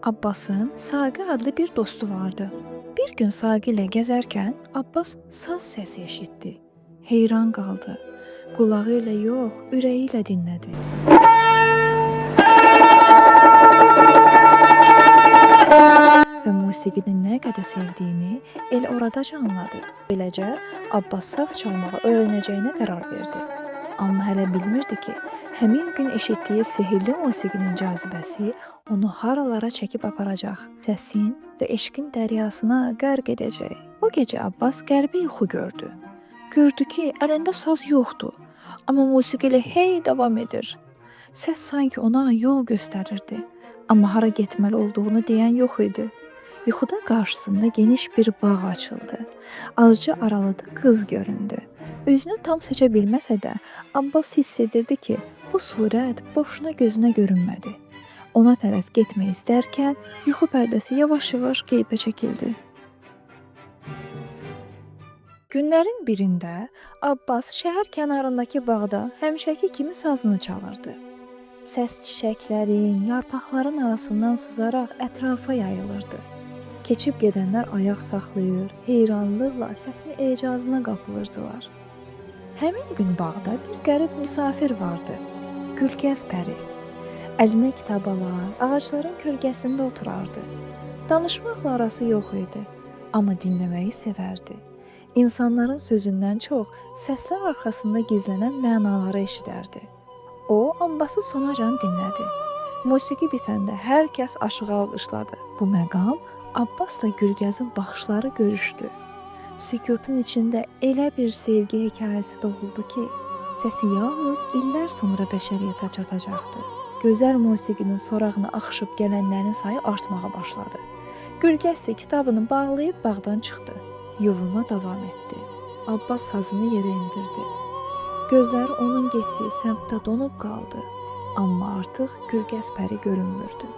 Abbasın Saqi adlı bir dostu vardı. Bir gün Saqi ilə gəzərkən Abbas saz səsi eşitdi. Heyran qaldı. Qulağı ilə yox, ürəyi ilə dinlədi. Və musiqinin nə qədər sevdiyini el oradaca anladı. Beləcə Abbas saz çalmağı öyrənəcəyinə qərar verdi. Amma hələ bilmirdi ki, həmin gün eşitdiyi sehirli musiqinin cazibəsi onu haralara çəkib aparacaq. Səsin və eşqin dəryasına qərq edəcək. O gecə Abbas qəribə yuxu gördü. Gördü ki, əlində saz yoxdur, amma musiqi ilə hey davam edir. Səs sanki ona yol göstərirdi, amma hara getməli olduğunu deyən yox idi. Yuxuda qarşısında geniş bir bağ açıldı. Azca aralıda qız göründü. Üzünü tam seçə bilməsə də, Abbas hiss edirdi ki, bu surət boşuna gözünə görünmədi. Ona tərəf getmək istərkən, yuxu pərdəsi yavaş-yavaş qeybə çəkildi. Günlərin birində Abbas şəhər kənarındakı bağda həmişəki kimi sazını çalırdı. Səs çiçəklərin, yarpaqların arasından sızaraq ətrafa yayılırdı. Keçib gedənlər ayaq saxlayır, heyranlıqla səsin ecazına qapılırdılar. Həmin gün bağda bir qərib misafir vardı. Gülgəz pəri. Əlinə kitab alar, ağacların kölgəsində oturardı. Danışmaqla arası yox idi, amma dinləməyi sevərdi. İnsanların sözündən çox səslər arxasında gizlənən mənaları eşidərdi. O, Abbası sonacan dinlədi. Musiqi bitəndə hər kəs aşığı alqışladı. Bu məqam Abbasla Gülgəzin baxışları görüşdü. Sükutun içində elə bir sevgi hekayəsi doğuldu ki, səsi yalnız illər sonra bəşəriyyətə çatacaqdı. Gözəl musiqinin sorağına axışıb gələnlərin sayı artmağa başladı. Gülgəz isə kitabını bağlayıb bağdan çıxdı. Yoluna davam etdi. Abbas sazını yerə indirdi. Gözləri onun getdiyi səmtdə donub qaldı. Amma artıq Gülgəz pəri görünmürdü.